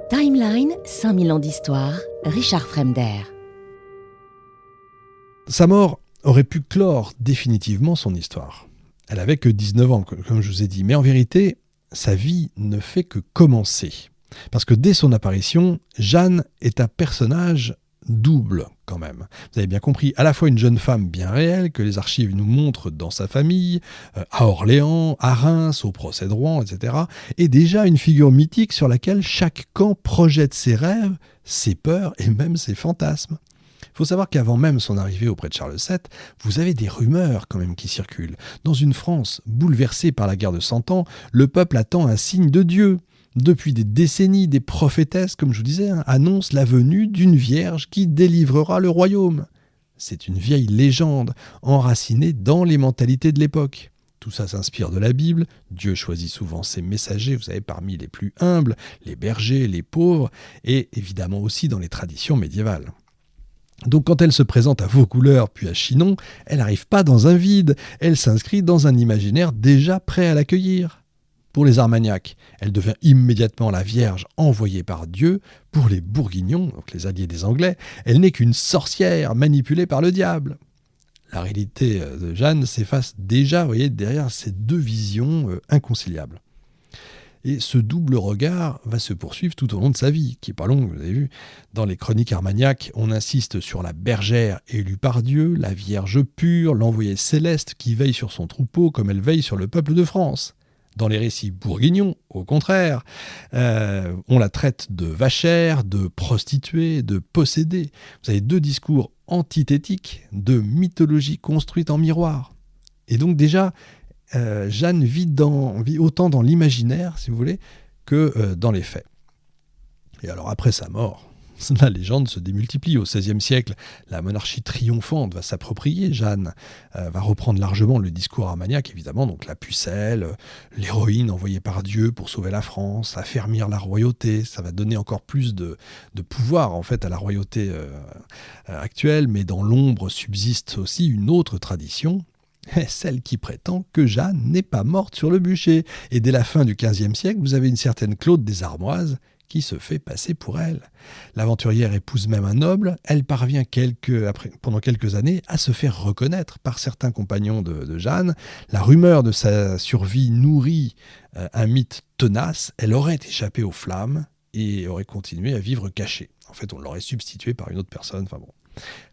Timeline, 5000 ans d'histoire, Richard Fremder. Sa mort aurait pu clore définitivement son histoire. Elle avait que 19 ans, comme je vous ai dit. Mais en vérité, sa vie ne fait que commencer. Parce que dès son apparition, Jeanne est un personnage double quand même. Vous avez bien compris, à la fois une jeune femme bien réelle que les archives nous montrent dans sa famille, à Orléans, à Reims, au procès de Rouen, etc. Et déjà une figure mythique sur laquelle chaque camp projette ses rêves, ses peurs et même ses fantasmes. Il faut savoir qu'avant même son arrivée auprès de Charles VII, vous avez des rumeurs quand même qui circulent. Dans une France bouleversée par la guerre de 100 ans, le peuple attend un signe de Dieu. Depuis des décennies, des prophétesses, comme je vous disais, annoncent la venue d'une vierge qui délivrera le royaume. C'est une vieille légende, enracinée dans les mentalités de l'époque. Tout ça s'inspire de la Bible. Dieu choisit souvent ses messagers, vous savez, parmi les plus humbles, les bergers, les pauvres, et évidemment aussi dans les traditions médiévales. Donc quand elle se présente à Vaucouleurs puis à Chinon, elle n'arrive pas dans un vide, elle s'inscrit dans un imaginaire déjà prêt à l'accueillir. Pour les Armagnacs, elle devient immédiatement la Vierge envoyée par Dieu. Pour les Bourguignons, donc les alliés des Anglais, elle n'est qu'une sorcière manipulée par le diable. La réalité de Jeanne s'efface déjà, vous voyez, derrière ces deux visions inconciliables. Et ce double regard va se poursuivre tout au long de sa vie, qui n'est pas longue, vous avez vu. Dans les chroniques armagnaques, on insiste sur la bergère élue par Dieu, la Vierge pure, l'envoyée céleste qui veille sur son troupeau comme elle veille sur le peuple de France. Dans les récits bourguignons, au contraire, on la traite de vachère, de prostituée, de possédée. Vous avez deux discours antithétiques de mythologie construite en miroir. Et donc déjà, Jeanne vit autant dans l'imaginaire, si vous voulez, que dans les faits. Et alors après sa mort, la légende se démultiplie. Au XVIe siècle, la monarchie triomphante va s'approprier Jeanne, va reprendre largement le discours armagnac, évidemment, donc la pucelle, l'héroïne envoyée par Dieu pour sauver la France, affermir la royauté. Ça va donner encore plus de pouvoir en fait à la royauté actuelle, mais dans l'ombre subsiste aussi une autre tradition, celle qui prétend que Jeanne n'est pas morte sur le bûcher. Et dès la fin du XVe siècle, vous avez une certaine Claude des Armoises qui se fait passer pour elle. L'aventurière épouse même un noble, elle parvient pendant quelques années à se faire reconnaître par certains compagnons de Jeanne. La rumeur de sa survie nourrit un mythe tenace, elle aurait échappé aux flammes et aurait continué à vivre cachée. En fait, on l'aurait substituée par une autre personne, enfin bon.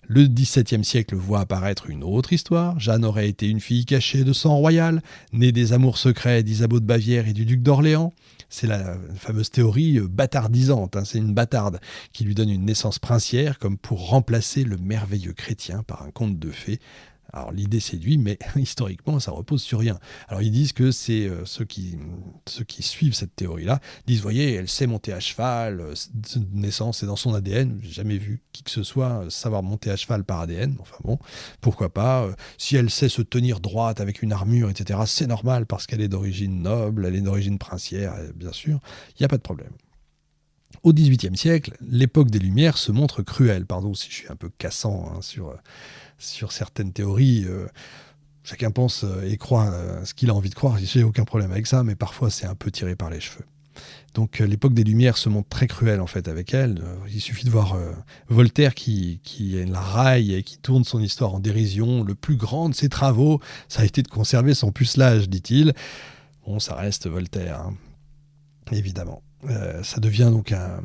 Le XVIIe siècle voit apparaître une autre histoire. Jeanne aurait été une fille cachée de sang royal, née des amours secrets d'Isabeau de Bavière et du duc d'Orléans. C'est la fameuse théorie bâtardisante. C'est une bâtarde qui lui donne une naissance princière comme pour remplacer le merveilleux chrétien par un conte de fées. Alors l'idée séduit, mais historiquement, ça repose sur rien. Alors ils disent que c'est ceux qui suivent cette théorie-là, disent, voyez, elle sait monter à cheval, de naissance, c'est dans son ADN. J'ai jamais vu qui que ce soit savoir monter à cheval par ADN. Enfin bon, pourquoi pas. Si elle sait se tenir droite avec une armure, etc., c'est normal parce qu'elle est d'origine noble, elle est d'origine princière, bien sûr, il n'y a pas de problème. Au XVIIIe siècle, l'époque des Lumières se montre cruelle. Pardon si je suis un peu cassant sur certaines théories. Chacun pense et croit ce qu'il a envie de croire. J'ai aucun problème avec ça, mais parfois c'est un peu tiré par les cheveux. Donc l'époque des Lumières se montre très cruelle en fait avec elle. Il suffit de voir Voltaire qui la raille et qui tourne son histoire en dérision. Le plus grand de ses travaux, ça a été de conserver son pucelage, dit-il. Bon, ça reste Voltaire, évidemment. Ça devient donc à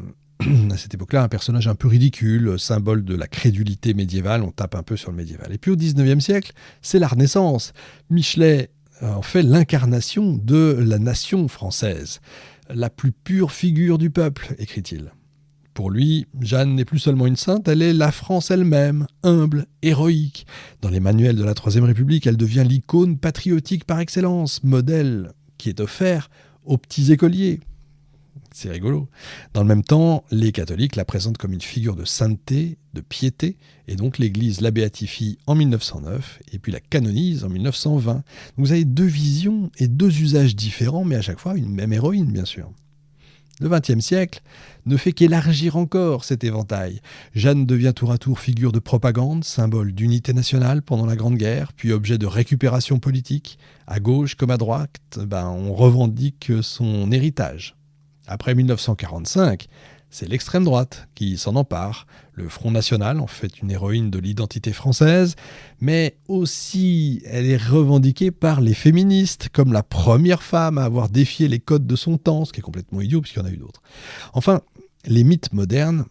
cette époque-là un personnage un peu ridicule, symbole de la crédulité médiévale. On tape un peu sur le médiéval. Et puis au XIXe siècle, c'est la Renaissance. Michelet en fait l'incarnation de la nation française. La plus pure figure du peuple, écrit-il. Pour lui, Jeanne n'est plus seulement une sainte, elle est la France elle-même, humble, héroïque. Dans les manuels de la Troisième République, elle devient l'icône patriotique par excellence, modèle qui est offert aux petits écoliers. C'est rigolo. Dans le même temps, les catholiques la présentent comme une figure de sainteté, de piété, et donc l'Église la béatifie en 1909, et puis la canonise en 1920. Donc vous avez deux visions et deux usages différents, mais à chaque fois une même héroïne, bien sûr. Le XXe siècle ne fait qu'élargir encore cet éventail. Jeanne devient tour à tour figure de propagande, symbole d'unité nationale pendant la Grande Guerre, puis objet de récupération politique. À gauche comme à droite, on revendique son héritage. Après 1945, c'est l'extrême droite qui s'en empare. Le Front National en fait une héroïne de l'identité française, mais aussi elle est revendiquée par les féministes comme la première femme à avoir défié les codes de son temps, ce qui est complètement idiot puisqu'il y en a eu d'autres. Enfin, les mythes modernes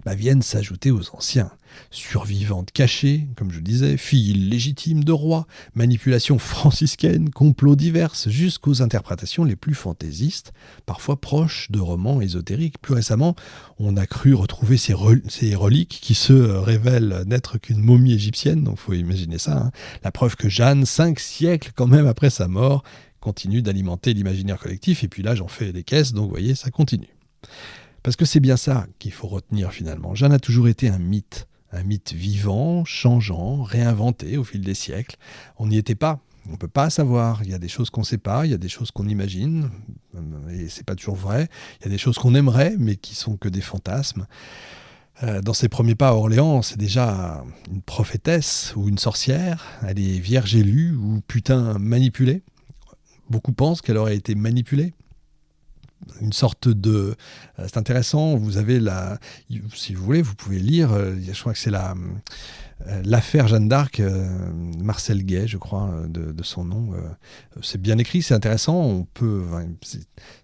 viennent s'ajouter aux anciens. Survivante cachée, comme je le disais, fille illégitime de roi, manipulation franciscaine, complots divers, jusqu'aux interprétations les plus fantaisistes, parfois proches de romans ésotériques. Plus récemment, on a cru retrouver ces reliques qui se révèlent n'être qu'une momie égyptienne, donc il faut imaginer ça. La preuve que Jeanne, 5 siècles quand même après sa mort, continue d'alimenter l'imaginaire collectif, et puis là j'en fais des caisses, donc vous voyez, ça continue. Parce que c'est bien ça qu'il faut retenir finalement. Jeanne a toujours été un mythe vivant, changeant, réinventé au fil des siècles. On n'y était pas, on ne peut pas savoir. Il y a des choses qu'on ne sait pas, il y a des choses qu'on imagine, et c'est pas toujours vrai. Il y a des choses qu'on aimerait, mais qui sont que des fantasmes. Dans ses premiers pas à Orléans, c'est déjà une prophétesse ou une sorcière. Elle est vierge élue ou putain manipulée. Beaucoup pensent qu'elle aurait été manipulée. Une sorte de... c'est intéressant, vous avez si vous voulez, vous pouvez lire, je crois que c'est l'affaire Jeanne d'Arc, Marcel Gay, je crois, de son nom. C'est bien écrit, c'est intéressant,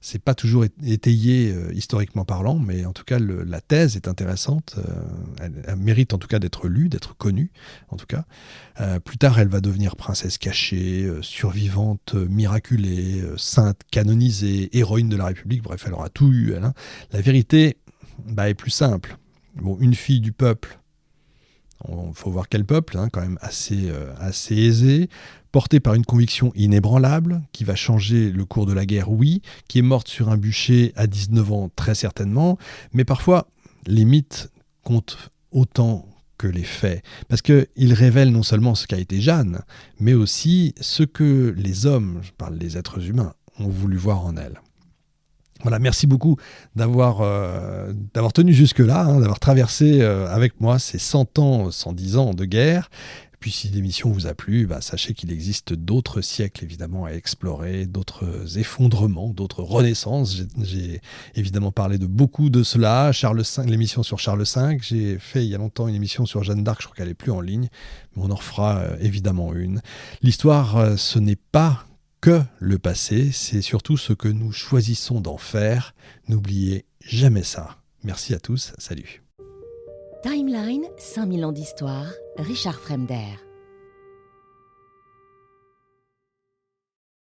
c'est pas toujours étayé historiquement parlant, mais en tout cas, la thèse est intéressante, elle mérite en tout cas d'être lue, d'être connue, en tout cas. Plus tard, elle va devenir princesse cachée, survivante miraculée, sainte canonisée, héroïne de la République, bref, elle aura tout eu, elle. La vérité est plus simple. Bon, une fille du peuple, il faut voir quel peuple, quand même assez aisé, portée par une conviction inébranlable, qui va changer le cours de la guerre, oui, qui est morte sur un bûcher à 19 ans, très certainement, mais parfois, les mythes comptent autant que les faits, parce qu'ils révèlent non seulement ce qu'a été Jeanne, mais aussi ce que les hommes, je parle des êtres humains, ont voulu voir en elle. Voilà, merci beaucoup d'avoir tenu jusque-là, d'avoir traversé avec moi ces 100 ans, 110 ans de guerre. Et puis si l'émission vous a plu, sachez qu'il existe d'autres siècles évidemment à explorer, d'autres effondrements, d'autres renaissances. J'ai évidemment parlé de beaucoup de cela. Charles V, l'émission sur Charles V. J'ai fait il y a longtemps une émission sur Jeanne d'Arc, je crois qu'elle n'est plus en ligne, mais on en refera évidemment une. L'histoire, ce n'est pas que le passé, c'est surtout ce que nous choisissons d'en faire. N'oubliez jamais ça. Merci à tous, salut. Timeline, 5000 ans d'histoire, Richard Fremder.